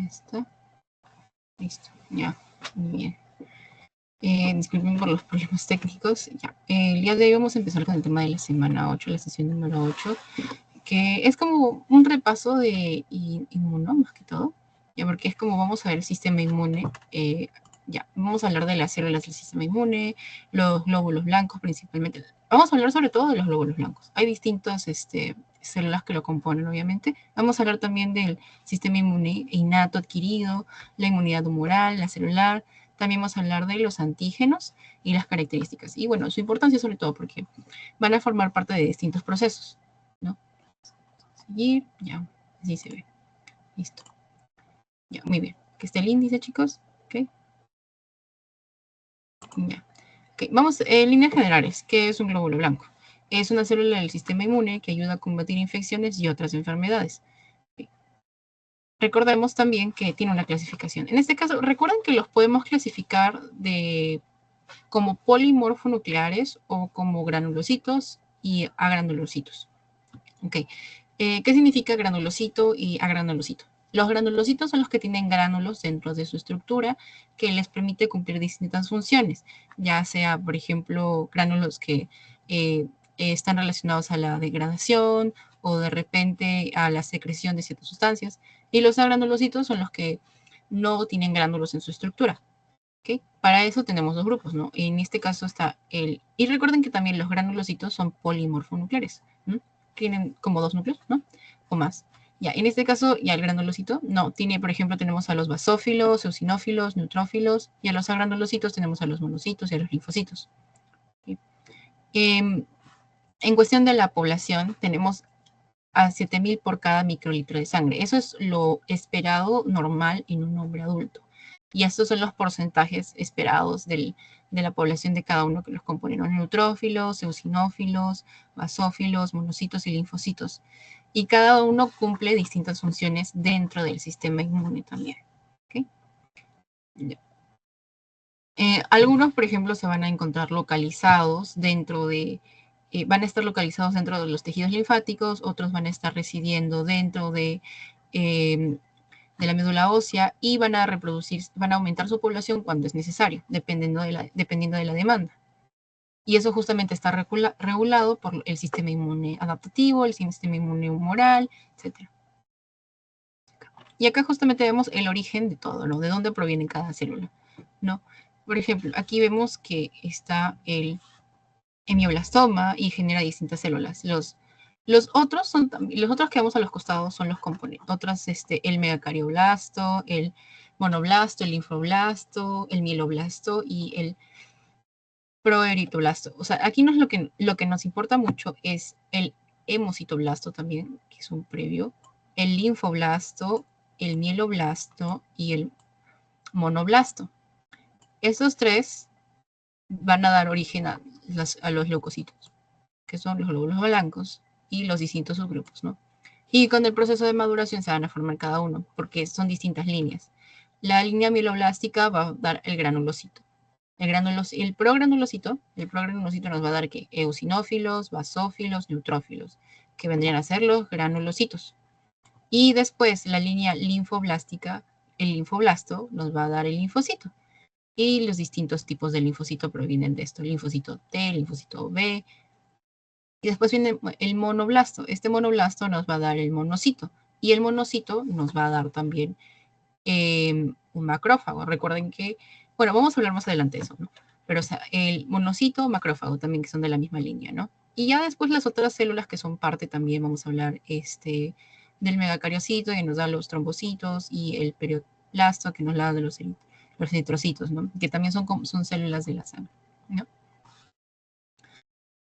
está. Listo, ya, muy bien. Disculpen por los problemas técnicos. Ya. El día de hoy vamos a empezar con el tema de la semana 8, la sesión número 8, que es como un repaso de inmuno, más que todo, ya, porque es como vamos a ver el sistema inmune. Ya, vamos a hablar de las células del sistema inmune, los glóbulos blancos principalmente. Vamos a hablar sobre todo de los glóbulos blancos. Hay distintas células que lo componen, obviamente. Vamos a hablar también del sistema inmune innato adquirido, la inmunidad humoral, la celular. También vamos a hablar de los antígenos y las características. Y bueno, su importancia sobre todo porque van a formar parte de distintos procesos, ¿no? Seguir, ya, así se ve. Listo. Ya, muy bien. Que esté el índice, chicos. Ok. Ya. Okay. Vamos, en líneas generales, ¿qué es un glóbulo blanco? Es una célula del sistema inmune que ayuda a combatir infecciones y otras enfermedades. Okay. Recordemos también que tiene una clasificación. En este caso, recuerden que los podemos clasificar como polimorfonucleares o como granulocitos y agranulocitos. Okay. ¿Qué significa granulocito y agranulocito? Los granulocitos son los que tienen gránulos dentro de su estructura que les permite cumplir distintas funciones, ya sea, por ejemplo, gránulos que están relacionados a la degradación o de repente a la secreción de ciertas sustancias. Y los agranulocitos son los que no tienen gránulos en su estructura. ¿Okay? Para eso tenemos dos grupos, ¿no? En este caso está el... Y recuerden que también los granulocitos son polimorfonucleares, ¿no? Tienen como dos núcleos, ¿no? O más. Ya, en este caso, ya el granulocito, no, tiene, por ejemplo, tenemos a los basófilos, eosinófilos, neutrófilos, y a los agranulocitos tenemos a los monocitos y a los linfocitos. ¿Okay? En cuestión de la población, tenemos a 7.000 por cada microlitro de sangre. Eso es lo esperado normal en un hombre adulto. Y estos son los porcentajes esperados de la población de cada uno que los componen, ¿no? Neutrófilos, eosinófilos, basófilos, monocitos y linfocitos. Y cada uno cumple distintas funciones dentro del sistema inmune también. ¿Okay? Algunos, por ejemplo, se van a encontrar localizados van a estar localizados dentro de los tejidos linfáticos, otros van a estar residiendo dentro de la médula ósea y van a aumentar su población cuando es necesario, dependiendo de la demanda. Y eso justamente está regulado por el sistema inmune adaptativo, el sistema inmune humoral, etc. Y acá justamente vemos el origen de todo, ¿no? De dónde proviene cada célula, ¿no? Por ejemplo, aquí vemos que está el hemioblastoma y genera distintas células. Los otros que vemos a los costados son los componentes. Otras, el megacardioblasto, el monoblasto, el linfoblasto, el mieloblasto y el proeritoblasto. O sea, aquí lo que nos importa mucho es el hemocitoblasto también, que es un previo, el linfoblasto, el mieloblasto y el monoblasto. Estos tres van a dar origen a los leucocitos, que son los glóbulos blancos y los distintos subgrupos, ¿no? Y con el proceso de maduración se van a formar cada uno, porque son distintas líneas. La línea mieloblástica va a dar el granulocito. El progranulocito nos va a dar que eosinófilos, basófilos, neutrófilos, que vendrían a ser los granulocitos. Y después la línea linfoblástica, el linfoblasto, nos va a dar el linfocito. Y los distintos tipos de linfocito provienen de esto. Linfocito T, linfocito B. Y después viene el monoblasto. Este monoblasto nos va a dar el monocito. Y el monocito nos va a dar también un macrófago. Recuerden que, bueno, vamos a hablar más adelante de eso, ¿no? Pero, o sea, el monocito, macrófago también, que son de la misma línea, ¿no? Y ya después las otras células que son parte también, vamos a hablar del megacariocito, que nos da los trombocitos, y el perioplasto, que nos da de los eritrocitos, ¿no? Que también son células de la sangre, ¿no?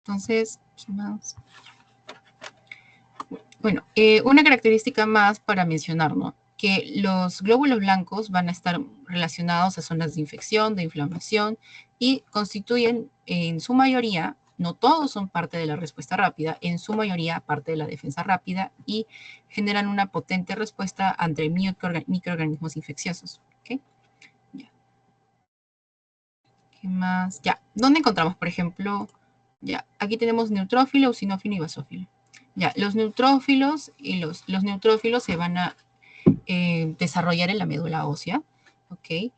Entonces, ¿qué más? Bueno, una característica más para mencionar, ¿no? Que los glóbulos blancos van a estar relacionados a zonas de infección, de inflamación, y constituyen en su mayoría, no todos son parte de la respuesta rápida, en su mayoría parte de la defensa rápida y generan una potente respuesta ante microorganismos infecciosos. ¿Okay? Ya. ¿Qué más? Ya, ¿dónde encontramos, por ejemplo? Ya, aquí tenemos neutrófilo, eosinófilo y basófilo. Ya, los neutrófilos se van a desarrollar en la médula ósea, ¿ok?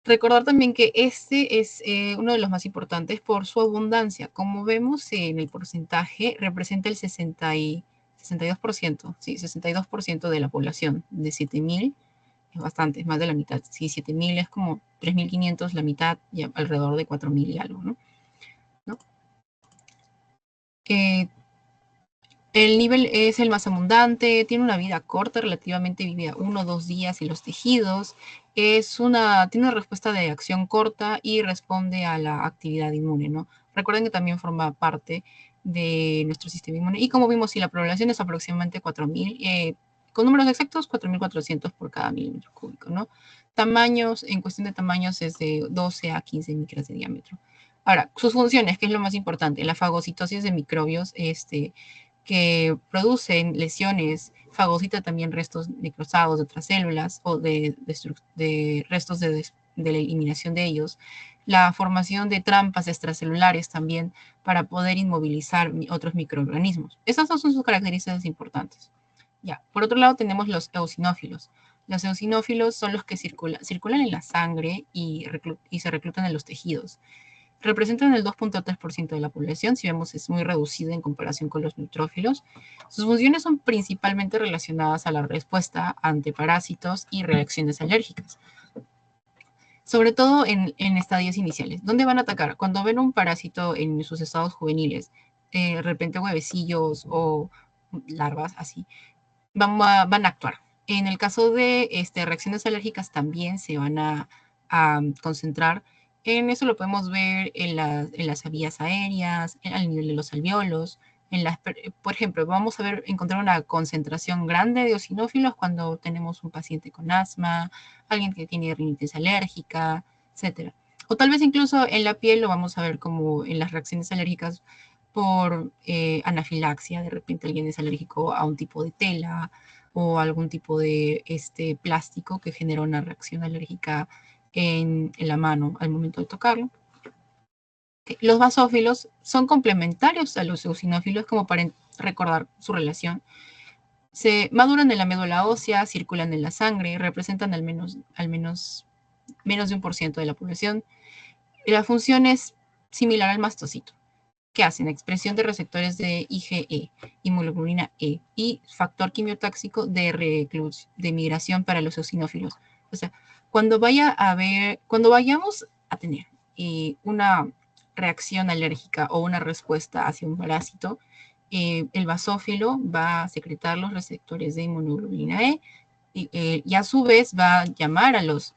Recordar también que este es uno de los más importantes por su abundancia. Como vemos en el porcentaje, representa el 62%, sí, 62% de la población, de 7.000, es bastante, es más de la mitad. Si 7.000 es como 3.500, la mitad, y alrededor de 4.000 y algo, ¿no? ¿No? El nivel es el más abundante, tiene una vida corta, relativamente vive 1 o 2 días en los tejidos, tiene una respuesta de acción corta y responde a la actividad inmune, ¿no? Recuerden que también forma parte de nuestro sistema inmune. Y como vimos, si la población es aproximadamente 4.000, con números exactos, 4.400 por cada milímetro cúbico, ¿no? Tamaños, en cuestión de tamaños, es de 12 a 15 micras de diámetro. Ahora, sus funciones, que es lo más importante, la fagocitosis de microbios, que producen lesiones, fagocita también restos necrosados de otras células o de restos de la eliminación de ellos, la formación de trampas extracelulares también para poder inmovilizar otros microorganismos. Esas dos son sus características importantes. Ya. Por otro lado tenemos los eosinófilos. Los eosinófilos son los que circulan en la sangre y se reclutan en los tejidos. Representan el 2.3% de la población, si vemos es muy reducida en comparación con los neutrófilos. Sus funciones son principalmente relacionadas a la respuesta ante parásitos y reacciones alérgicas, sobre todo en estadios iniciales. ¿Dónde van a atacar? Cuando ven un parásito en sus estados juveniles, de repente huevecillos o larvas así, van a actuar. En el caso de reacciones alérgicas también se van a concentrar. En eso lo podemos ver en las vías aéreas, al nivel de los alveolos. Por ejemplo, vamos a encontrar una concentración grande de eosinófilos cuando tenemos un paciente con asma, alguien que tiene rinitis alérgica, etc. O tal vez incluso en la piel lo vamos a ver como en las reacciones alérgicas por anafilaxia. De repente alguien es alérgico a un tipo de tela o algún tipo de plástico que genera una reacción alérgica en la mano al momento de tocarlo. Los basófilos son complementarios a los eosinófilos, como para recordar su relación. Se maduran en la médula ósea, circulan en la sangre, representan al menos menos de 1% de la población. Y la función es similar al mastocito. ¿Qué hacen? Expresión de receptores de IgE, inmunoglobulina E, y factor quimiotáxico de migración para los eosinófilos. O sea, cuando vayamos a tener una reacción alérgica o una respuesta hacia un parásito, el basófilo va a secretar los receptores de inmunoglobulina E y a su vez va a llamar a los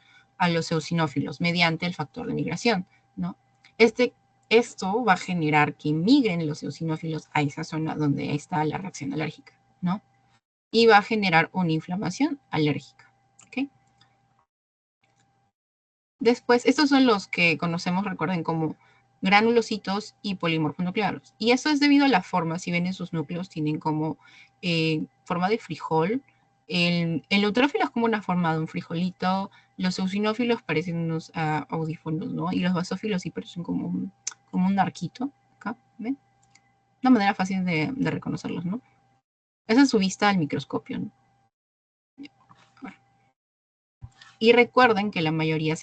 eosinófilos mediante el factor de migración, ¿no? Esto va a generar que migren los eosinófilos a esa zona donde está la reacción alérgica, ¿no? Y va a generar una inflamación alérgica, ¿ok? Después, estos son los que conocemos, recuerden, como granulocitos y polimorfonucleados. Y eso es debido a la forma, si ven en sus núcleos, tienen como forma de frijol. El neutrófilo es como una forma de un frijolito. Los eosinófilos parecen unos audífonos, ¿no? Y los basófilos sí parecen como un arquito. Acá, ¿ven? Una manera fácil de reconocerlos, ¿no? Esa es su vista al microscopio, ¿no? Y recuerden que la mayoría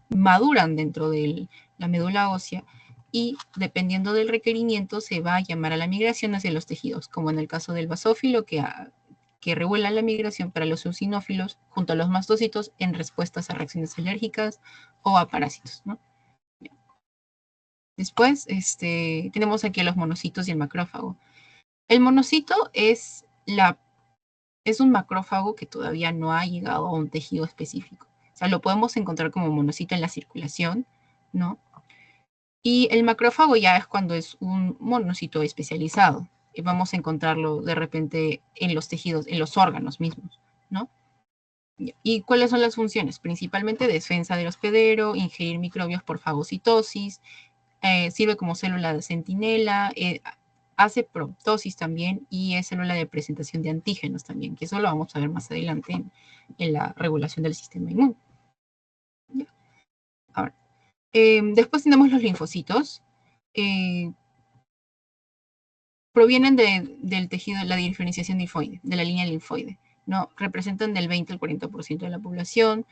maduran dentro de la médula ósea y dependiendo del requerimiento se va a llamar a la migración hacia los tejidos, como en el caso del basófilo que regula la migración para los eosinófilos junto a los mastocitos en respuestas a reacciones alérgicas o a parásitos, ¿no? Después tenemos aquí los monocitos y el macrófago. El monocito es un macrófago que todavía no ha llegado a un tejido específico. O sea, lo podemos encontrar como monocito en la circulación, ¿no? Y el macrófago ya es cuando es un monocito especializado. Y vamos a encontrarlo de repente en los tejidos, en los órganos mismos, ¿no? ¿Y cuáles son las funciones? Principalmente defensa del hospedero, ingerir microbios por fagocitosis, sirve como célula de centinela, hace proptosis también y es célula de presentación de antígenos también, que eso lo vamos a ver más adelante en la regulación del sistema inmune. ¿Ya? Ahora, después tenemos los linfocitos. Provienen del tejido, la diferenciación linfoide, de la línea linfoide, ¿no? Representan del 20 al 40% de la población.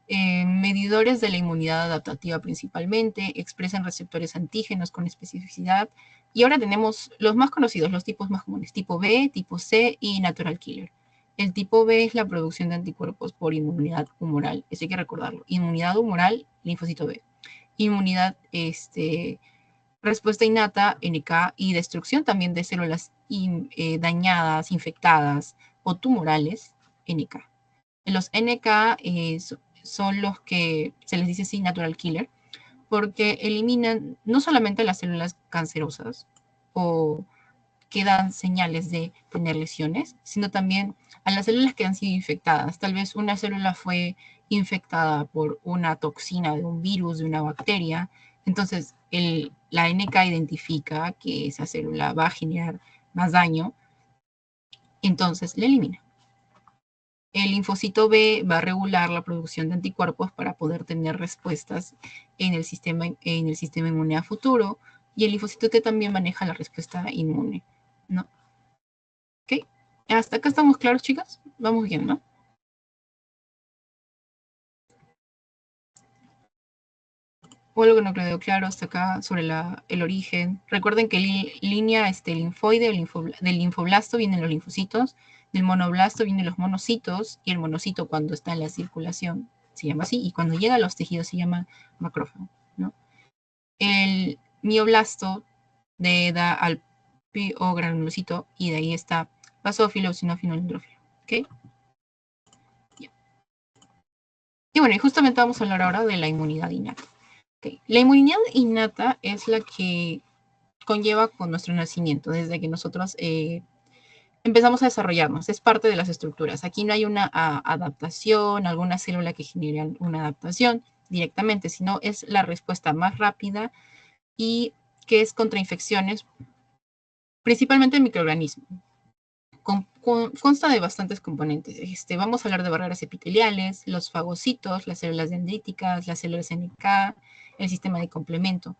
Medidores de la inmunidad adaptativa principalmente, expresan receptores antígenos con especificidad. Y ahora tenemos los más conocidos, los tipos más comunes, tipo B, tipo C y natural killer. El tipo B es la producción de anticuerpos por inmunidad humoral, eso hay que recordarlo. Inmunidad humoral, linfocito B. Inmunidad, respuesta innata, NK, y destrucción también de células dañadas, infectadas o tumorales, NK. Los NK son los que se les dice así natural killer, porque eliminan no solamente las células cancerosas o que dan señales de tener lesiones, sino también a las células que han sido infectadas. Tal vez una célula fue infectada por una toxina de un virus, de una bacteria, entonces la NK identifica que esa célula va a generar más daño, entonces la elimina. El linfocito B va a regular la producción de anticuerpos para poder tener respuestas en el sistema inmune a futuro, y el linfocito T también maneja la respuesta inmune, ¿no? ¿Ok? ¿Hasta acá estamos claros, chicas? Vamos bien, ¿no? O algo que no quedó claro hasta acá sobre el origen. Recuerden que línea linfoide del linfoblasto vienen los linfocitos, del monoblasto vienen los monocitos, y el monocito cuando está en la circulación se llama así, y cuando llega a los tejidos se llama macrófago, ¿no? El mioblasto da al o granulocito, y de ahí está basófilo, eosinófilo, neutrófilo, ¿ok? Yeah. Y bueno, y justamente vamos a hablar ahora de la inmunidad innata. Okay. La inmunidad innata es la que conlleva con nuestro nacimiento, desde que nosotros empezamos a desarrollarnos, es parte de las estructuras. Aquí no hay una adaptación, alguna célula que genere una adaptación directamente, sino es la respuesta más rápida y que es contra infecciones, principalmente el microorganismo. Consta de bastantes componentes. Vamos a hablar de barreras epiteliales, los fagocitos, las células dendríticas, las células NK, el sistema de complemento.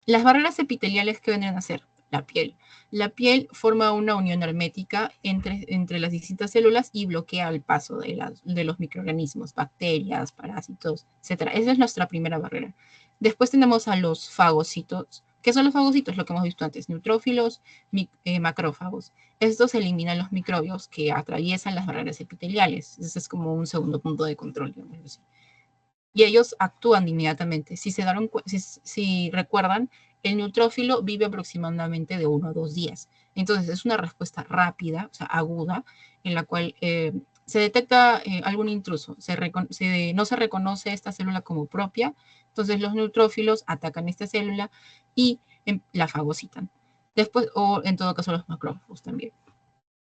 Las barreras epiteliales, ¿qué vienen a ser? La piel. La piel forma una unión hermética entre las distintas células y bloquea el paso de los microorganismos, bacterias, parásitos, etc. Esa es nuestra primera barrera. Después tenemos a los fagocitos. ¿Qué son los fagocitos? Lo que hemos visto antes, neutrófilos, macrófagos. Estos eliminan los microbios que atraviesan las barreras epiteliales. Ese es como un segundo punto de control, digamos así. Y ellos actúan inmediatamente. Si recuerdan, el neutrófilo vive aproximadamente de 1 a 2 días. Entonces, es una respuesta rápida, o sea, aguda, en la cual se detecta algún intruso. No se reconoce esta célula como propia, entonces los neutrófilos atacan esta célula y la fagocitan. Después, o en todo caso, los macrófagos también.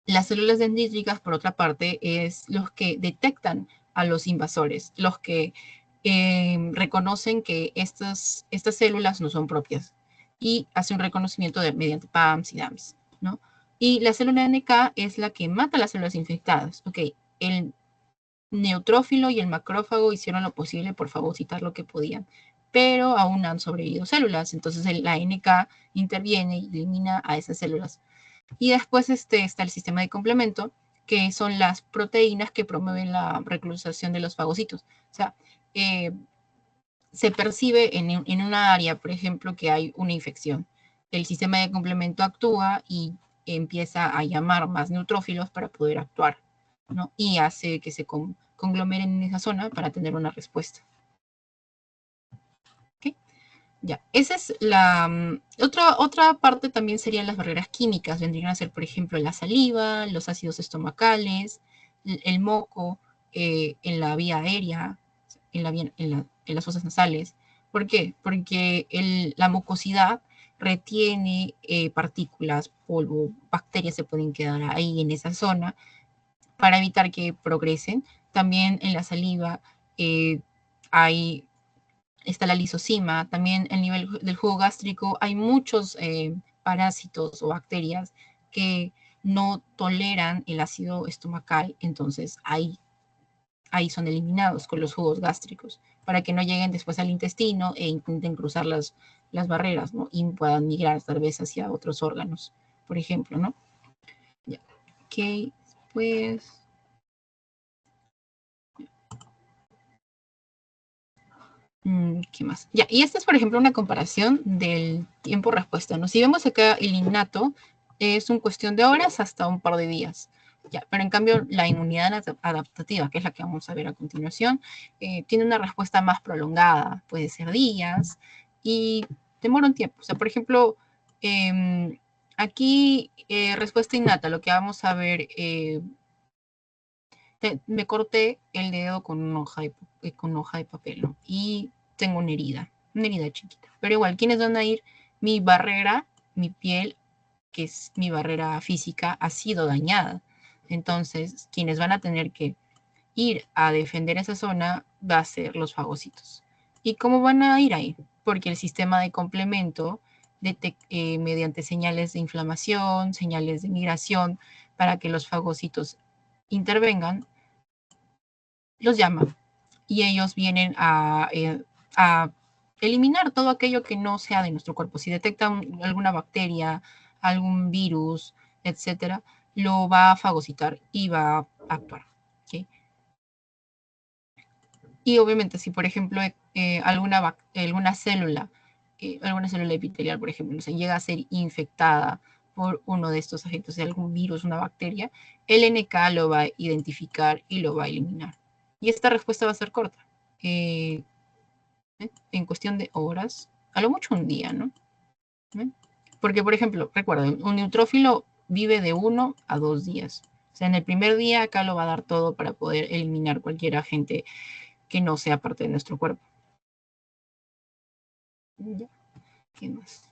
Las células dendríticas, por otra parte, es los que detectan a los invasores, los que reconocen que estas células no son propias y hace un reconocimiento mediante PAMs y DAMs, ¿no? Y la célula NK es la que mata las células infectadas. Ok, el neutrófilo y el macrófago hicieron lo posible por fagocitar lo que podían, pero aún han sobrevivido células, entonces la NK interviene y elimina a esas células. Y después está el sistema de complemento, que son las proteínas que promueven la reclutación de los fagocitos. O sea, se percibe en una área, por ejemplo, que hay una infección. El sistema de complemento actúa y empieza a llamar más neutrófilos para poder actuar, ¿no? Y hace que se conglomeren en esa zona para tener una respuesta. ¿Okay? Ya, esa es otra parte también serían las barreras químicas, vendrían a ser, por ejemplo, la saliva, los ácidos estomacales, el moco en la vía aérea, en las fosas nasales. ¿Por qué? Porque la mucosidad retiene partículas, polvo, bacterias se pueden quedar ahí en esa zona para evitar que progresen. También en la saliva está la lisocima, también el nivel del jugo gástrico, hay muchos parásitos o bacterias que no toleran el ácido estomacal, entonces ahí son eliminados con los jugos gástricos para que no lleguen después al intestino e intenten cruzar las barreras, ¿no? Y puedan migrar tal vez hacia otros órganos, por ejemplo, ¿no? Ya. Ok, pues. ¿Qué más? Ya, y esta es, por ejemplo, una comparación del tiempo-respuesta, ¿no? Si vemos acá el innato, es una cuestión de horas hasta un par de días. Ya, pero en cambio, la inmunidad adaptativa, que es la que vamos a ver a continuación, tiene una respuesta más prolongada, puede ser días, y demora un tiempo. O sea, por ejemplo, aquí, respuesta innata, lo que vamos a ver, me corté el dedo con hoja de papel, ¿no? Y tengo una herida chiquita. Pero igual, ¿quiénes van a ir? Mi barrera, mi piel, que es mi barrera física, ha sido dañada. Entonces, quienes van a tener que ir a defender esa zona va a ser los fagocitos. ¿Y cómo van a ir ahí? Porque el sistema de complemento, mediante señales de inflamación, señales de migración, para que los fagocitos intervengan, los llama y ellos vienen a eliminar todo aquello que no sea de nuestro cuerpo. Si detectan alguna bacteria, algún virus, etcétera, lo va a fagocitar y va a actuar. ¿Okay? Y obviamente, si por ejemplo alguna célula epitelial, por ejemplo, se llega a ser infectada por uno de estos agentes, de algún virus, una bacteria, el NK lo va a identificar y lo va a eliminar. Y esta respuesta va a ser corta. En cuestión de horas, a lo mucho un día, ¿no? Porque, por ejemplo, recuerden, un neutrófilo vive de 1 a 2 días. O sea, en el primer día acá lo va a dar todo para poder eliminar cualquier agente que no sea parte de nuestro cuerpo. ¿Ya? ¿Qué más?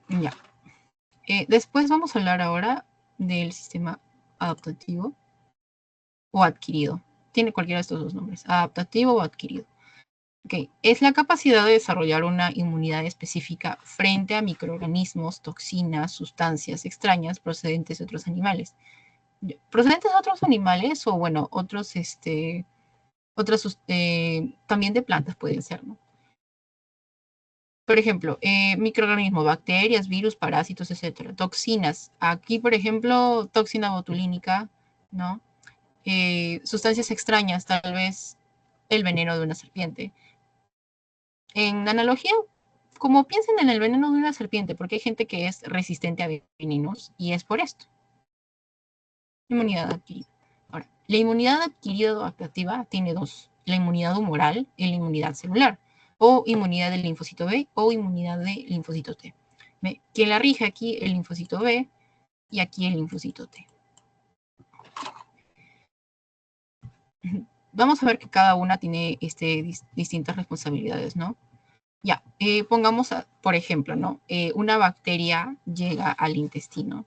Ya. Después vamos a hablar ahora del sistema adaptativo o adquirido. Tiene cualquiera de estos dos nombres, adaptativo o adquirido. Okay. Es la capacidad de desarrollar una inmunidad específica frente a microorganismos, toxinas, sustancias extrañas procedentes de otros animales. Procedentes de otros animales o, bueno, también de plantas pueden ser, ¿no? Por ejemplo, microorganismos, bacterias, virus, parásitos, etcétera. Toxinas. Aquí, por ejemplo, toxina botulínica, ¿no? Sustancias extrañas, tal vez el veneno de una serpiente. En analogía, como piensen en el veneno de una serpiente, porque hay gente que es resistente a venenos y es por esto. Inmunidad adquirida. Ahora, la inmunidad adquirida o adaptativa tiene dos: la inmunidad humoral y la inmunidad celular, o inmunidad del linfocito B o inmunidad del linfocito T. Quien la rige aquí el linfocito B y aquí el linfocito T. Vamos a ver que cada una tiene distintas responsabilidades, ¿no? Ya, pongamos, por ejemplo, ¿no? Una bacteria llega al intestino,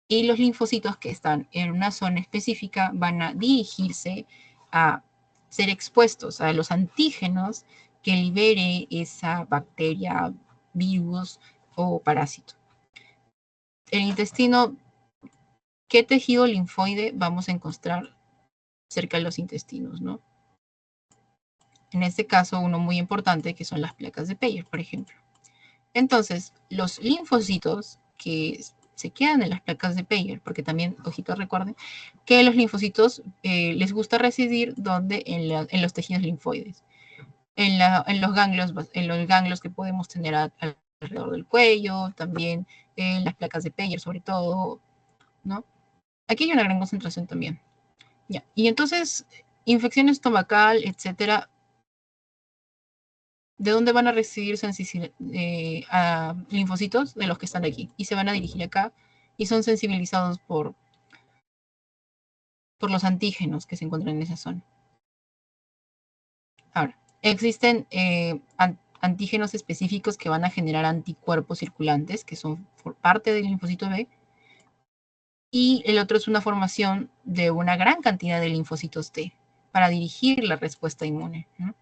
y los linfocitos que están en una zona específica van a dirigirse a ser expuestos a los antígenos que libere esa bacteria, virus o parásito. El intestino, ¿qué tejido linfoide vamos a encontrar cerca de los intestinos, ¿no? En este caso, uno muy importante, que son las placas de Peyer, por ejemplo. Entonces, los linfocitos que se quedan en las placas de Peyer, porque también, ojito, recuerden, que los linfocitos les gusta residir donde en los tejidos linfoides, en los ganglios que podemos tener alrededor del cuello, también en las placas de Peyer, sobre todo, ¿no? Aquí hay una gran concentración también. Ya. Y entonces, infección estomacal, etcétera, ¿de dónde van a recibir a linfocitos? De los que están aquí. Y se van a dirigir acá y son sensibilizados por los antígenos que se encuentran en esa zona. Ahora, existen antígenos específicos que van a generar anticuerpos circulantes, que son por parte del linfocito B, y el otro es una formación de una gran cantidad de linfocitos T para dirigir la respuesta inmune, ¿no?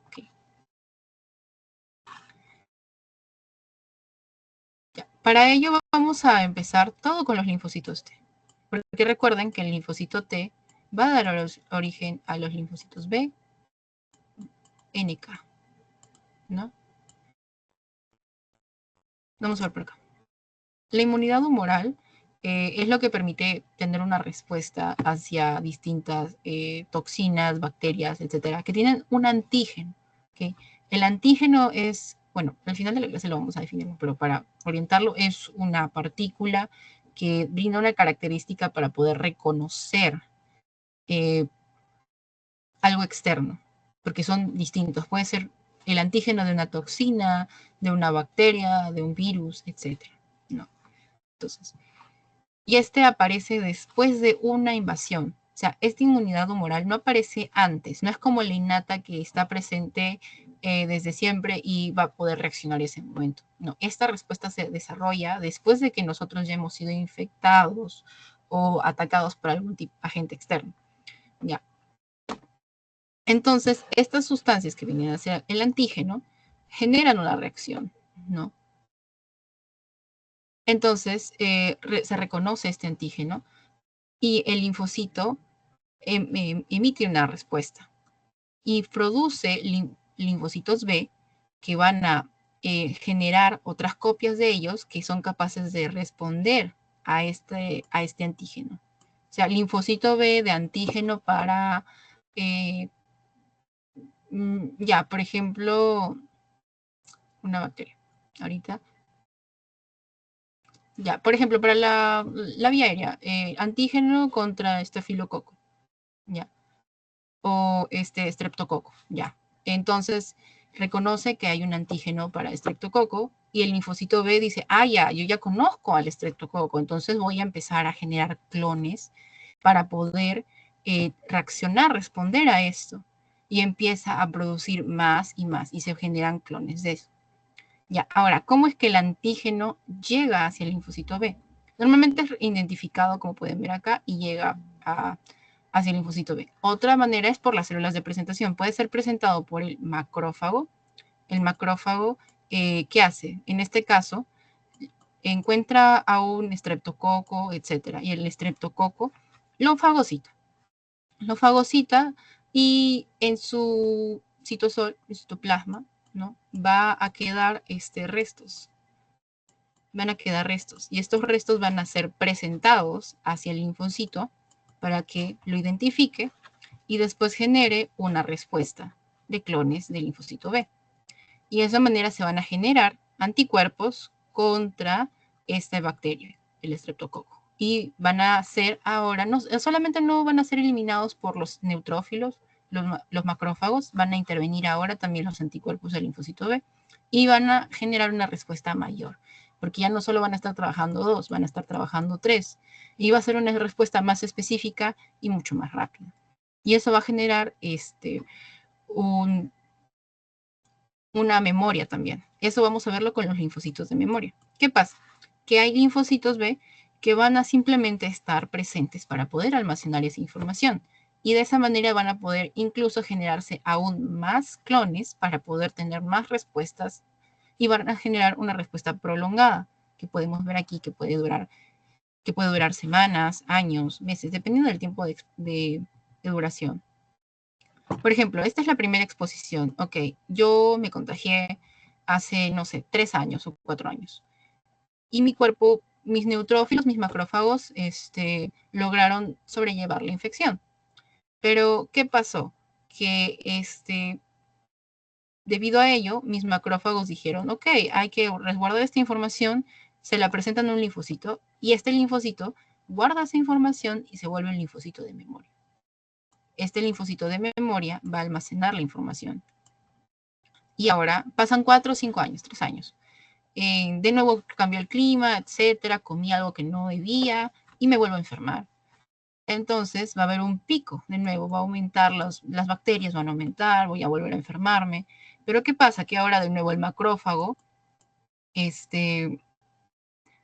Okay. Ya. Para ello vamos a empezar todo con los linfocitos T. Porque recuerden que el linfocito T va a dar origen a los linfocitos B, NK, ¿no? Vamos a ver por acá. La inmunidad humoral es lo que permite tener una respuesta hacia distintas toxinas, bacterias, etcétera, que tienen un antígeno. ¿Okay? El antígeno es, bueno, al final de la clase lo vamos a definir, pero para orientarlo es una partícula que brinda una característica para poder reconocer algo externo, porque son distintos. Puede ser el antígeno de una toxina, de una bacteria, de un virus, etcétera. ¿No? Entonces, y este aparece después de una invasión. O sea, esta inmunidad humoral no aparece antes, no es como la innata que está presente desde siempre y va a poder reaccionar en ese momento. No, esta respuesta se desarrolla después de que nosotros ya hemos sido infectados o atacados por algún tipo de agente externo. Ya. Entonces, estas sustancias que vienen a ser el antígeno generan una reacción, ¿no? Entonces, se reconoce este antígeno y el linfocito emite una respuesta y produce linfocitos B que van a generar otras copias de ellos que son capaces de responder a este antígeno. O sea, linfocito B de antígeno para, ya, por ejemplo, una bacteria. Ahorita. Ya, por ejemplo, para la vía aérea, antígeno contra estafilococo. Ya. O estreptococo, ya. Entonces, reconoce que hay un antígeno para estreptococo y el linfocito B dice, ah, ya, yo ya conozco al estreptococo, entonces voy a empezar a generar clones para poder reaccionar, responder a esto. Y empieza a producir más y más y se generan clones de eso. Ya, ahora, ¿cómo es que el antígeno llega hacia el linfocito B? Normalmente es identificado, como pueden ver acá, y llega hacia el linfocito B. Otra manera es por las células de presentación. Puede ser presentado por el macrófago. El macrófago, ¿qué hace? En este caso, encuentra a un estreptococo, etcétera, y el estreptococo lo fagocita. Lo fagocita y en su citosol, en su citoplasma, ¿no? Va a quedar restos. Van a quedar restos. Y estos restos van a ser presentados hacia el linfocito para que lo identifique y después genere una respuesta de clones del linfocito B. Y de esa manera se van a generar anticuerpos contra esta bacteria, el estreptococo. Y van a ser ahora, no, solamente no van a ser eliminados por los neutrófilos, los macrófagos, van a intervenir ahora también los anticuerpos del linfocito B y van a generar una respuesta mayor, porque ya no solo van a estar trabajando 2, van a estar trabajando 3, y va a ser una respuesta más específica y mucho más rápida. Y eso va a generar una memoria también. Eso vamos a verlo con los linfocitos de memoria. ¿Qué pasa? Que hay linfocitos B que van a simplemente estar presentes para poder almacenar esa información. Y de esa manera van a poder incluso generarse aún más clones para poder tener más respuestas y van a generar una respuesta prolongada, que podemos ver aquí que puede durar semanas, años, meses, dependiendo del tiempo de duración. Por ejemplo, esta es la primera exposición. Ok, yo me contagié hace, no sé, 3 años o 4 años. Y mi cuerpo, mis neutrófilos, mis macrófagos, lograron sobrellevar la infección. Pero, ¿qué pasó? Que debido a ello, mis macrófagos dijeron, ok, hay que resguardar esta información, se la presentan a un linfocito y este linfocito guarda esa información y se vuelve un linfocito de memoria. Este linfocito de memoria va a almacenar la información. Y ahora pasan 4 o 5 años, 3 años. De nuevo cambió el clima, etcétera, comí algo que no debía y me vuelvo a enfermar. Entonces va a haber un pico, de nuevo, va a aumentar, las bacterias van a aumentar, voy a volver a enfermarme. Pero ¿qué pasa? Que ahora de nuevo el macrófago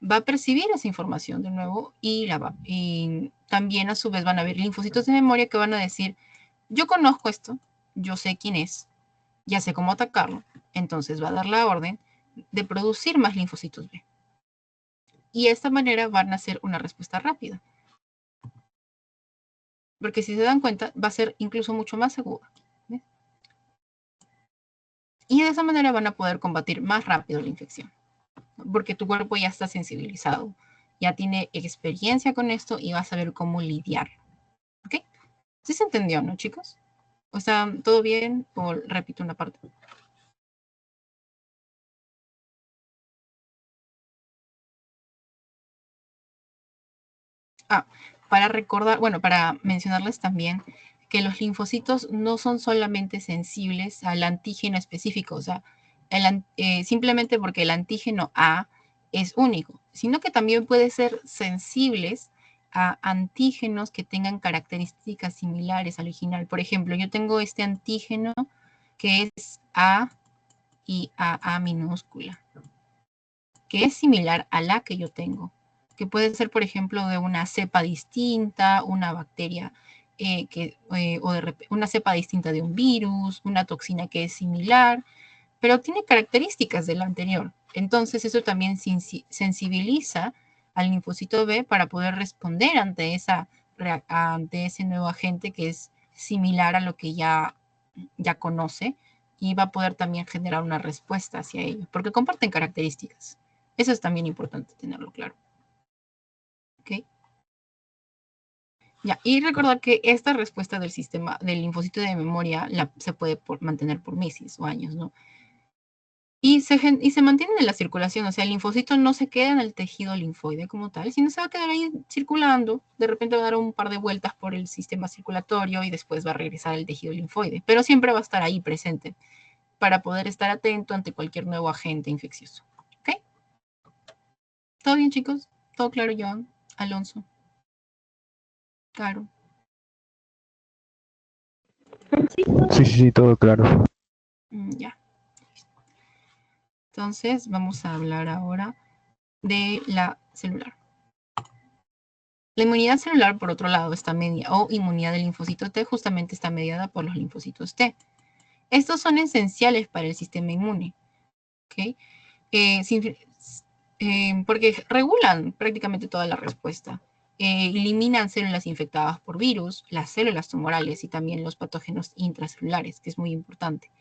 va a percibir esa información de nuevo y también a su vez van a haber linfocitos de memoria que van a decir, yo conozco esto, yo sé quién es, ya sé cómo atacarlo, entonces va a dar la orden de producir más linfocitos B. Y de esta manera van a hacer una respuesta rápida. Porque si se dan cuenta, va a ser incluso mucho más segura. ¿Ves? Y de esa manera van a poder combatir más rápido la infección. porque tu cuerpo ya está sensibilizado, ya tiene experiencia con esto y va a saber cómo lidiar. ¿Ok? ¿Sí se entendió, no, chicos? ¿O está todo bien? ¿O repito una parte? Para recordar, bueno, para mencionarles también que los linfocitos no son solamente sensibles al antígeno específico, o sea, simplemente porque el antígeno A es único, sino que también puede ser sensibles a antígenos que tengan características similares al original. Por ejemplo, yo tengo este antígeno que es A y AA minúscula, que es similar a la que yo tengo, que puede ser, por ejemplo, de una cepa distinta, una bacteria, o una cepa distinta de un virus, una toxina que es similar, pero tiene características de la anterior. Entonces, eso también sensibiliza al linfocito B para poder responder ante ese nuevo agente que es similar a lo que ya conoce, y va a poder también generar una respuesta hacia ello, porque comparten características. Eso es también importante tenerlo claro. ¿Ok? Ya, y recordar que esta respuesta del sistema del linfocito de memoria se puede mantener por meses o años, ¿no? Y se mantiene en la circulación, o sea, el linfocito no se queda en el tejido linfoide como tal, sino se va a quedar ahí circulando, de repente va a dar un par de vueltas por el sistema circulatorio y después va a regresar al tejido linfoide, pero siempre va a estar ahí presente para poder estar atento ante cualquier nuevo agente infeccioso. ¿Ok? ¿Todo bien, chicos? ¿Todo claro, Joan? Alonso. Claro. Sí, sí, sí, todo claro. Ya. Entonces, vamos a hablar ahora de la celular. La inmunidad celular, por otro lado, está mediada, o inmunidad del linfocito T, justamente está mediada por los linfocitos T. Estos son esenciales para el sistema inmune, ¿ok? Porque regulan prácticamente toda la respuesta. Eliminan células infectadas por virus, las células tumorales y también los patógenos intracelulares, que es muy importante.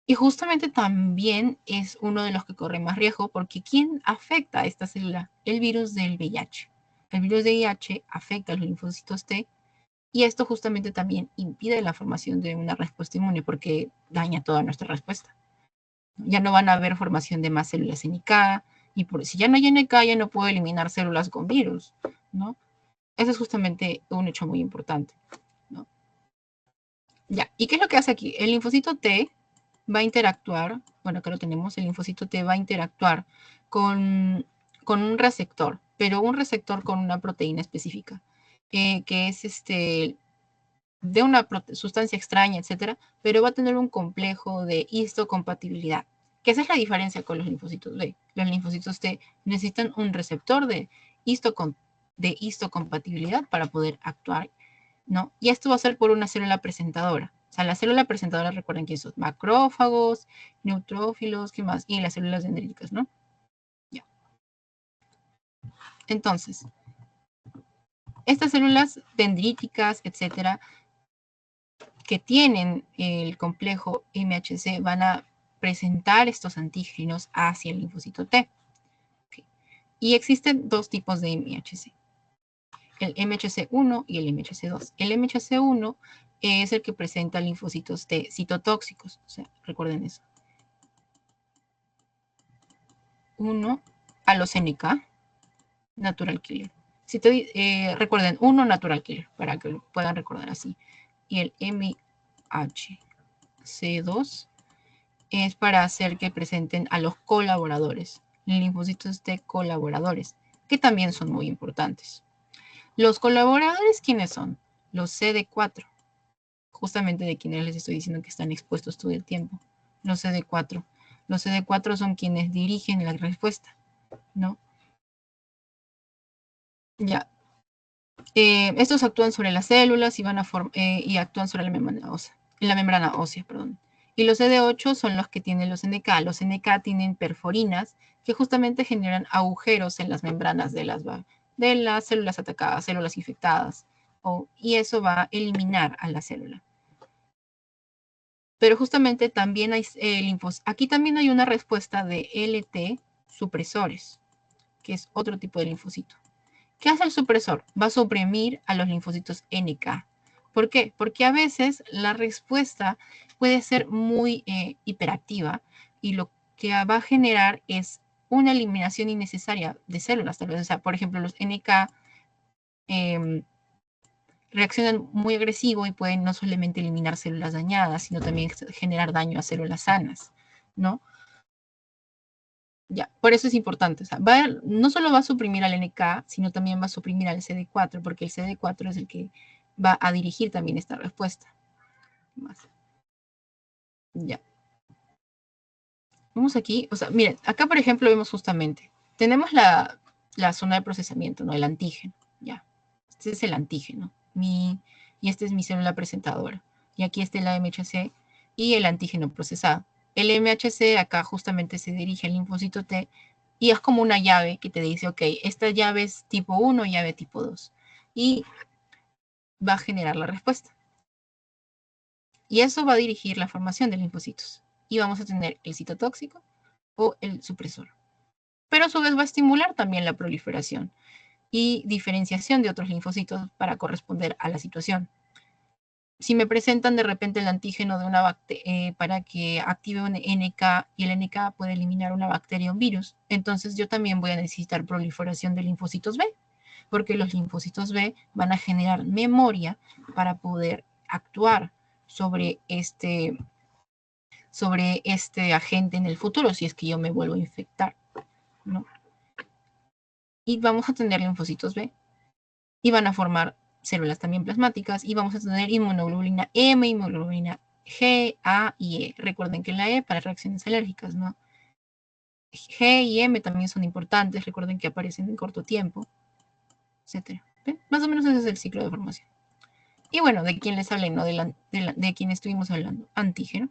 Y justamente también es uno de los que corre más riesgo, porque ¿quién afecta a esta célula? El virus del VIH. El virus de VIH afecta a los linfocitos T, y esto justamente también impide la formación de una respuesta inmune porque daña toda nuestra respuesta. Ya no van a haber formación de más células NK, y si ya no hay NK, ya no puedo eliminar células con virus, ¿no? Eso es justamente un hecho muy importante, ¿no? Ya, ¿y qué es lo que hace aquí? El linfocito T va a interactuar, bueno, acá lo tenemos, el linfocito T va a interactuar con, un receptor, pero un receptor con una proteína específica, que es de una sustancia extraña, etcétera, pero va a tener un complejo de histocompatibilidad, que esa es la diferencia con los linfocitos B. Los linfocitos T necesitan un receptor de histocompatibilidad para poder actuar, ¿no? Y esto va a ser por una célula presentadora. O sea, la célula presentadora, recuerden que son macrófagos, neutrófilos, ¿qué más? Y las células dendríticas, ¿no? Ya. Entonces, estas células dendríticas, etcétera, que tienen el complejo MHC van a presentar estos antígenos hacia el linfocito T. Okay. Y existen dos tipos de MHC, el MHC1 y el MHC2. El MHC1 es el que presenta linfocitos T citotóxicos, o sea, recuerden eso. 1 a los NK, natural killer. Recuerden, 1 natural killer, para que lo puedan recordar así. Y el MHC2 es para hacer que presenten a los colaboradores, linfocitos T colaboradores, que también son muy importantes. Los colaboradores, ¿quiénes son? Los CD4, justamente de quienes les estoy diciendo que están expuestos todo el tiempo. Los CD4. Los CD4 son quienes dirigen la respuesta, ¿no? Ya. Estos actúan sobre las células y actúan sobre la membrana ósea, perdón. Y los CD8 son los que tienen los NK. Los NK tienen perforinas que justamente generan agujeros en las membranas de las células atacadas, células infectadas, y eso va a eliminar a la célula. Pero justamente también hay aquí también hay una respuesta de LT supresores, que es otro tipo de linfocito. ¿Qué hace el supresor? Va a suprimir a los linfocitos NK. ¿Por qué? Porque a veces la respuesta puede ser muy hiperactiva y lo que va a generar es una eliminación innecesaria de células, tal vez. O sea, por ejemplo, los NK reaccionan muy agresivo y pueden no solamente eliminar células dañadas, sino también generar daño a células sanas, ¿no? Ya, por eso es importante. O sea, no solo va a suprimir al NK, sino también va a suprimir al CD4, porque el CD4 es el que va a dirigir también esta respuesta. Ya. Vamos aquí, o sea, miren, acá por ejemplo vemos justamente, tenemos la zona de procesamiento, ¿no? El antígeno, ya. Este es el antígeno, y esta es mi célula presentadora. Y aquí está el MHC y el antígeno procesado. El MHC acá justamente se dirige al linfocito T y es como una llave que te dice, ok, esta llave es tipo 1, llave tipo 2. Y va a generar la respuesta. Y eso va a dirigir la formación de linfocitos. Y vamos a tener el citotóxico o el supresor. Pero a su vez va a estimular también la proliferación y diferenciación de otros linfocitos para corresponder a la situación. Si me presentan de repente el antígeno de una bacteria para que active un NK y el NK puede eliminar una bacteria o un virus, entonces yo también voy a necesitar proliferación de linfocitos B, porque los linfocitos B van a generar memoria para poder actuar sobre este agente en el futuro, si es que yo me vuelvo a infectar, ¿no? Y vamos a tener linfocitos B y van a formar células también plasmáticas y vamos a tener inmunoglobulina M, inmunoglobulina G, A y E. Recuerden que la E para reacciones alérgicas, ¿no? G y M también son importantes, recuerden que aparecen en corto tiempo, etc. ¿Ven? Más o menos ese es el ciclo de formación. Y bueno, ¿de quién les hablé? ¿No? De quién estuvimos hablando. Antígeno.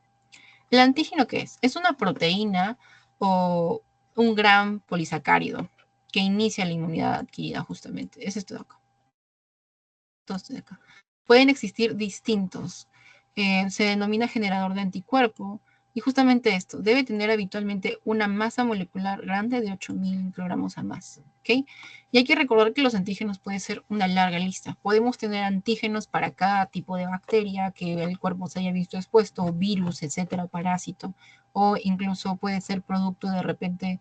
¿El antígeno qué es? Es una proteína o un gran polisacárido que inicia la inmunidad adquirida justamente. Es esto de acá. Todo esto de acá. Pueden existir distintos. Se denomina generador de anticuerpo. Y justamente esto, debe tener habitualmente una masa molecular grande de 8.000 microgramos a más. ¿Okay? Y hay que recordar que los antígenos pueden ser una larga lista. Podemos tener antígenos para cada tipo de bacteria que el cuerpo se haya visto expuesto, virus, etcétera, parásito. O incluso puede ser producto de repente,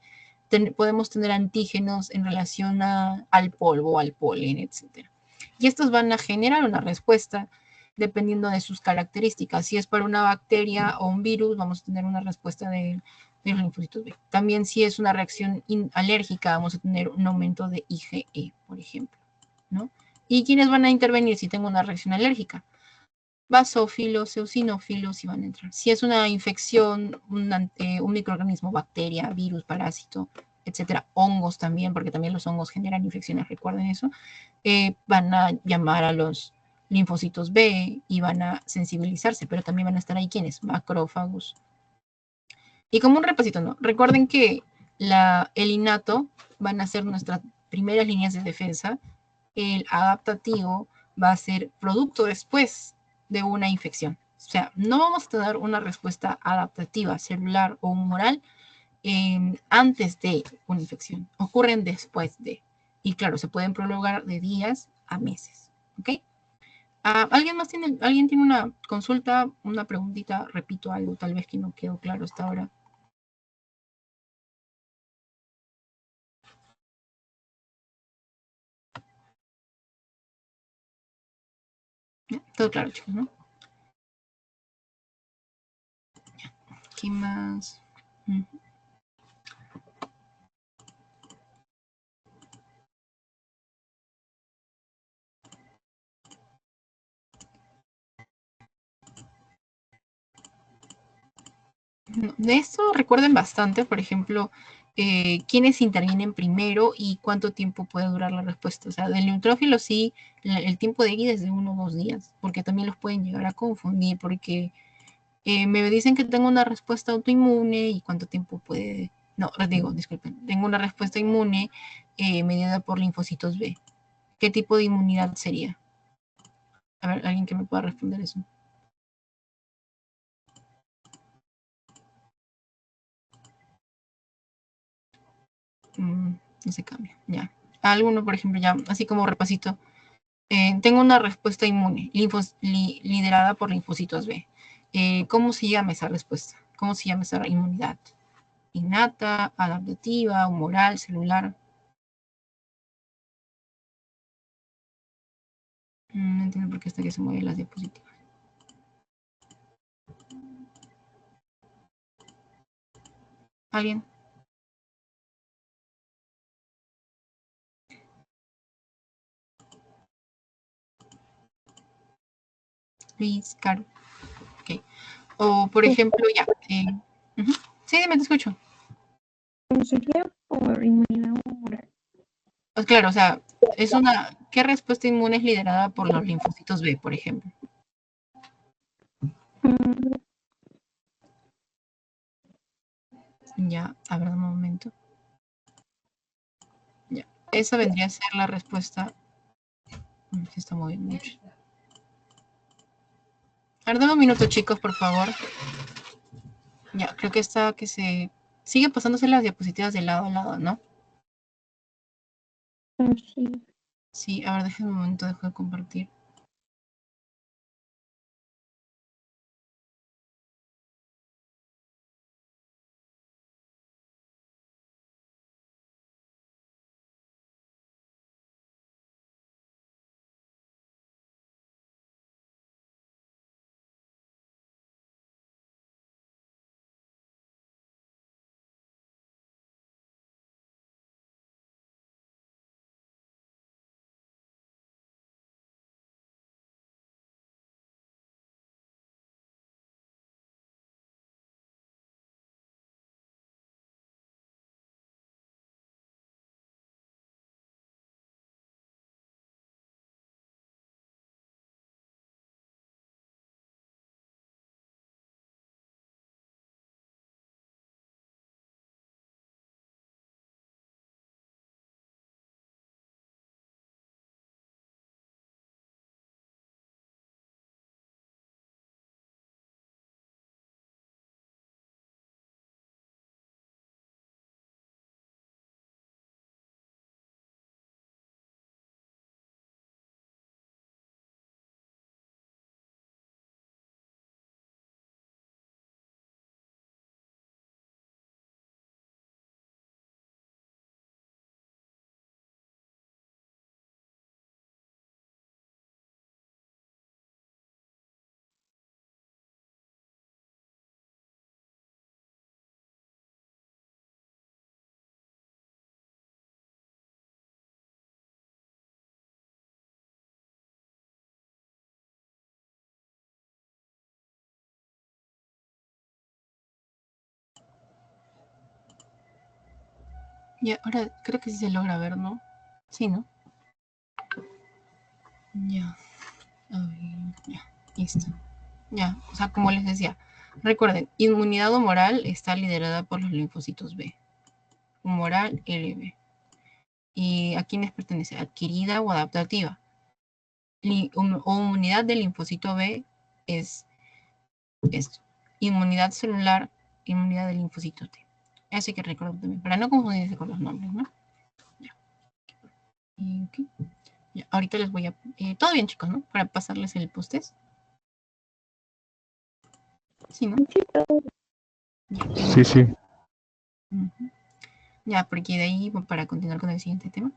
podemos tener antígenos en relación al polvo, al polen, etcétera. Y estos van a generar una respuesta dependiendo de sus características. Si es para una bacteria o un virus, vamos a tener una respuesta de los linfocitos B. También si es una reacción alérgica, vamos a tener un aumento de IgE, por ejemplo, ¿no? ¿Y quiénes van a intervenir si tengo una reacción alérgica? Basófilos, eosinófilos, y van a entrar. Si es una infección, un microorganismo, bacteria, virus, parásito, etcétera, hongos también, porque también los hongos generan infecciones, recuerden eso, van a llamar a los linfocitos B y van a sensibilizarse, pero también van a estar ahí quienes, macrófagos. Y como un repasito, ¿no? Recuerden que el innato van a ser nuestras primeras líneas de defensa, el adaptativo va a ser producto después de una infección. O sea, no vamos a tener una respuesta adaptativa celular o humoral antes de una infección. Ocurren después de. Y claro, se pueden prolongar de días a meses. ¿Ok? ¿Alguien tiene una consulta, una preguntita? Repito algo, tal vez que no quedó claro hasta ahora. ¿Ya? Todo claro, chicos, ¿no? ¿Qué más? De esto recuerden bastante, por ejemplo, quiénes intervienen primero y cuánto tiempo puede durar la respuesta. O sea, del neutrófilo sí, el tiempo de guía es de 1 o 2 días, porque también los pueden llegar a confundir, porque me dicen que tengo una respuesta autoinmune y cuánto tiempo puede... No, digo, disculpen, tengo una respuesta inmune mediada por linfocitos B. ¿Qué tipo de inmunidad sería? A ver, alguien que me pueda responder eso. No se cambia, ya. Alguno, por ejemplo, ya, así como repasito. Tengo una respuesta inmune, liderada por linfocitos B. ¿Cómo se llama esa respuesta? ¿Cómo se llama esa inmunidad? ¿Innata, adaptativa, humoral, celular? No entiendo por qué hasta que se mueven las diapositivas. ¿Alguien? Luis, Caro. Ok. O, por ejemplo, ya. Sí, dime, te escucho. Sería por inmunidad humoral. Pues claro, o sea, ¿qué respuesta inmune es liderada por los linfocitos B, por ejemplo? Ya, a ver, un momento. Ya, esa vendría a ser la respuesta. Se está moviendo mucho. A ver, dame un minuto, chicos, por favor. Ya, creo que está que se sigue pasándose las diapositivas de lado a lado, ¿no? Sí. Sí, a ver, déjenme un momento, dejo de compartir. Ya, ahora creo que sí se logra ver, ¿no? Sí, ¿no? Ya, a ver, ya, listo. Ya, o sea, como les decía, recuerden, inmunidad humoral está liderada por los linfocitos B. Humoral LB. ¿Y a quiénes pertenece? ¿Adquirida o adaptativa? O unidad del linfocito B es esto. Inmunidad celular, inmunidad del linfocito T. Eso hay que recordar también, para no confundirse con los nombres, ¿no? Ya. Okay. Ya. Ahorita les voy a... todo bien, chicos, ¿no? Para pasarles el post-test. Sí, ¿no? Sí, Sí, sí. Ya, porque de ahí, para continuar con el siguiente tema.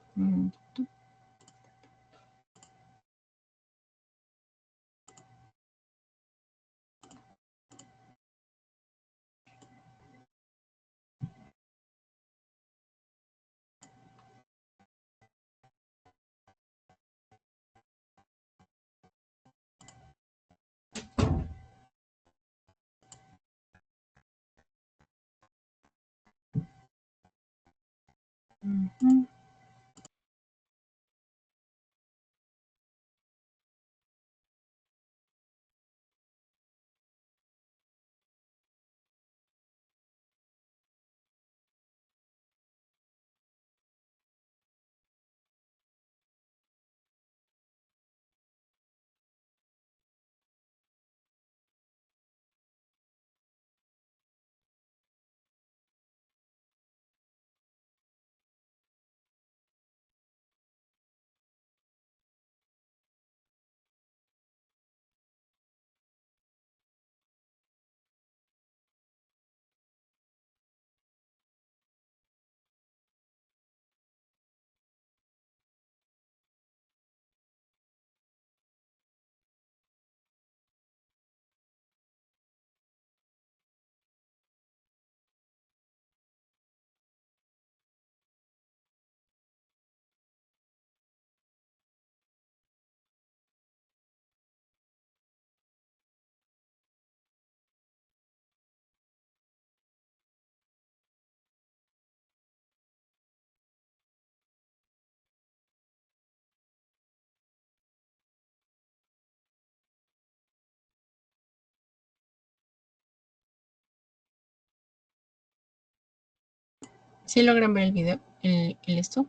¿Sí logran ver el video? ¿El esto?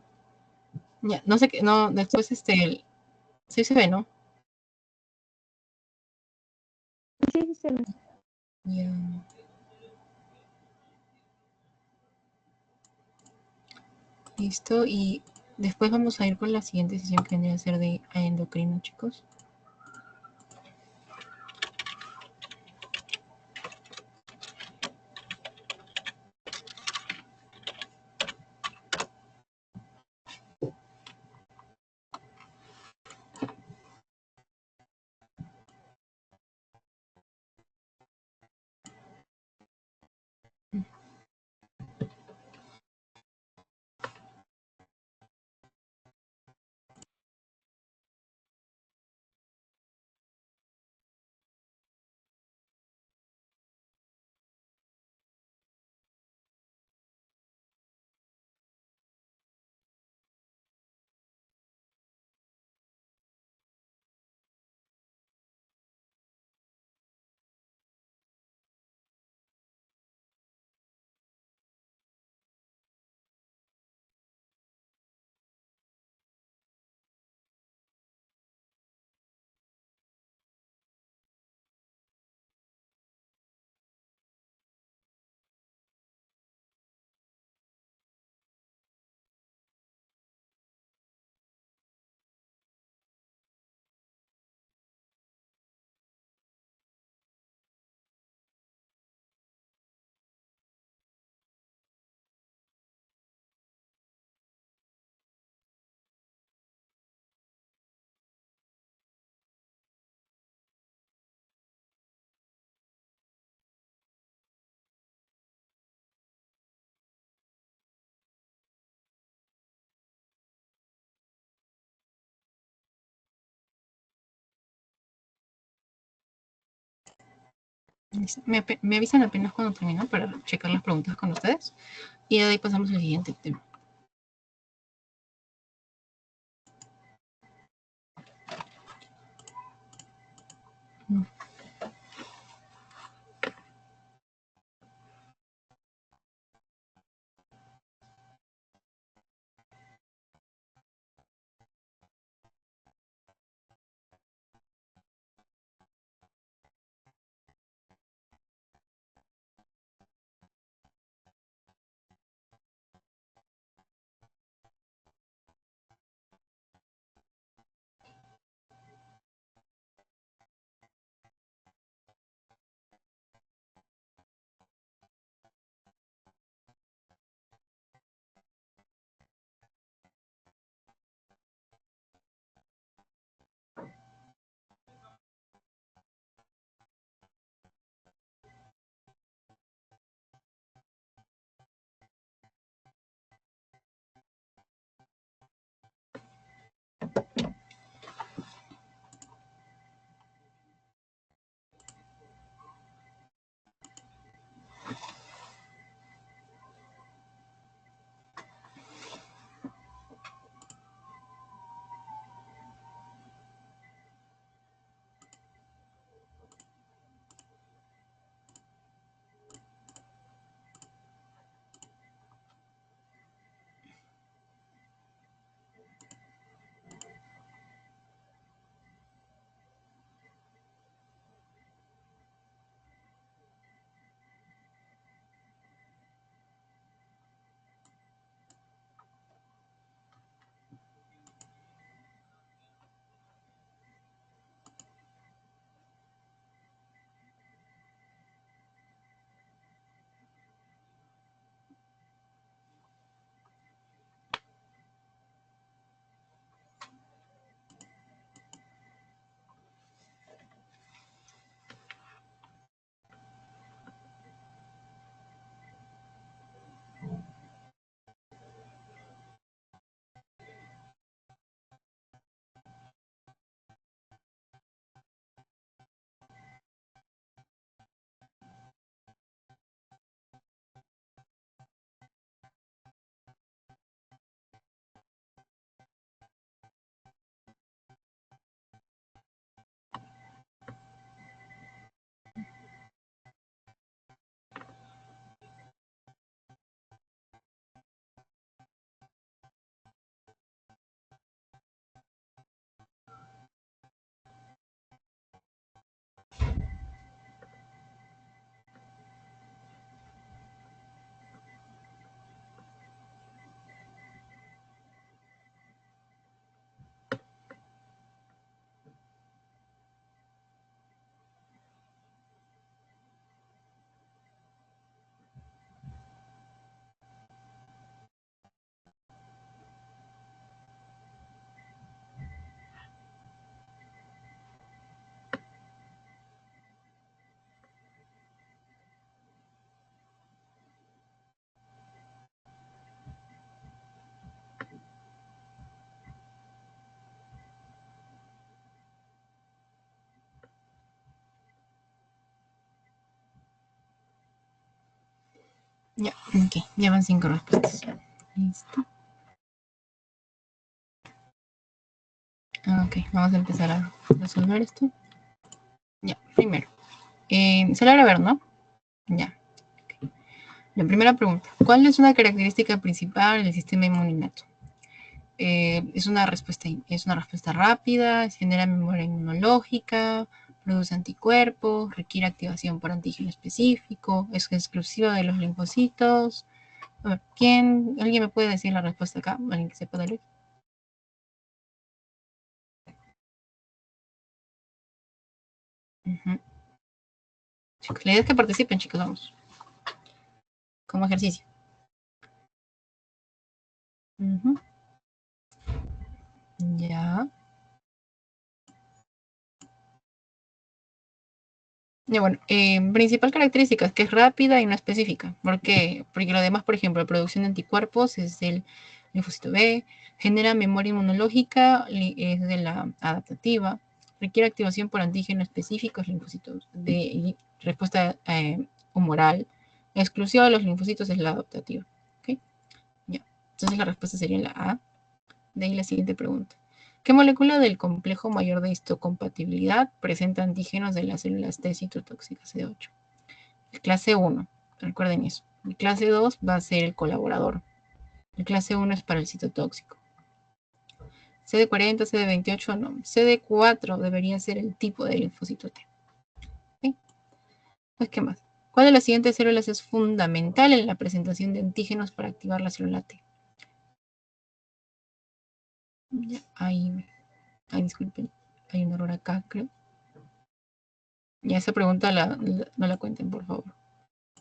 Ya, no sé qué, no, después sí se ve, ¿no? Sí, se ve. Ya. Listo, y después vamos a ir con la siguiente sesión que vendría a ser de endocrino, chicos. Me avisan apenas cuando termino para checar las preguntas con ustedes. Y de ahí pasamos al siguiente tema. Ya, ok, ya van 5 respuestas. Listo. Ok, vamos a empezar a resolver esto. Ya, primero. Se logra ver, ¿no? Ya. Okay. La primera pregunta. ¿Cuál es una característica principal del sistema inmunitario? Es una respuesta rápida, genera memoria inmunológica, produce anticuerpos, requiere activación por antígeno específico, es exclusiva de los linfocitos. A ver, ¿alguien me puede decir la respuesta acá? ¿Alguien que sepa de lo? Chicos, la idea es que participen, chicos, vamos. Como ejercicio. Ya. Ya, bueno, principal característica es que es rápida y no específica. ¿Por qué? Porque lo demás, por ejemplo, la producción de anticuerpos es el linfocito B, genera memoria inmunológica, es de la adaptativa, requiere activación por antígeno específico, es linfocito de respuesta humoral, la exclusiva de los linfocitos es la adaptativa. ¿Okay? Ya. Entonces la respuesta sería la A. De ahí la siguiente pregunta. ¿Qué molécula del complejo mayor de histocompatibilidad presenta antígenos de las células T citotóxicas CD8? El clase 1, recuerden eso. El clase 2 va a ser el colaborador. El clase 1 es para el citotóxico. CD40, CD28 no. CD4 debería ser el tipo de linfocito T. ¿Okay? Pues, ¿qué más? ¿Cuál de las siguientes células es fundamental en la presentación de antígenos para activar la célula T? Ya, ahí, disculpen, hay un error acá, creo. Ya esa pregunta no la cuenten, por favor.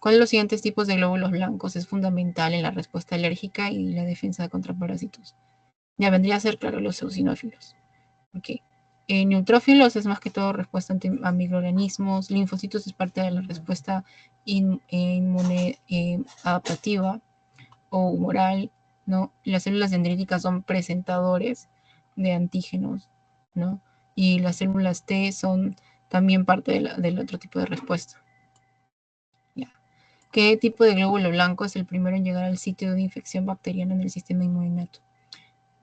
¿Cuál de los siguientes tipos de glóbulos blancos es fundamental en la respuesta alérgica y la defensa contra parásitos? Ya vendría a ser, claro, los eosinófilos. Ok. Neutrófilos es más que todo respuesta a microorganismos. Linfocitos es parte de la respuesta inmune adaptativa o humoral, ¿no? Las células dendríticas son presentadores de antígenos, ¿no? Y las células T son también parte del otro tipo de respuesta. Ya. ¿Qué tipo de glóbulo blanco es el primero en llegar al sitio de infección bacteriana en el sistema inmunitario?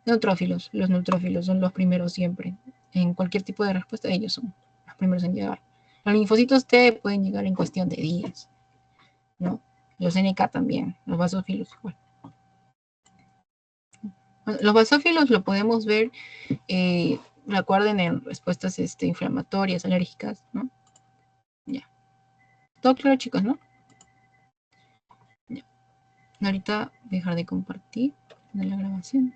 Neutrófilos. Los neutrófilos son los primeros siempre. En cualquier tipo de respuesta, ellos son los primeros en llegar. Los linfocitos T pueden llegar en cuestión de días, ¿no? Los NK también, los basófilos igual. Bueno, los basófilos lo podemos ver, recuerden, en respuestas inflamatorias, alérgicas, ¿no? Ya. Todo claro, chicos, ¿no? Ya. Ahorita dejar de compartir de la grabación.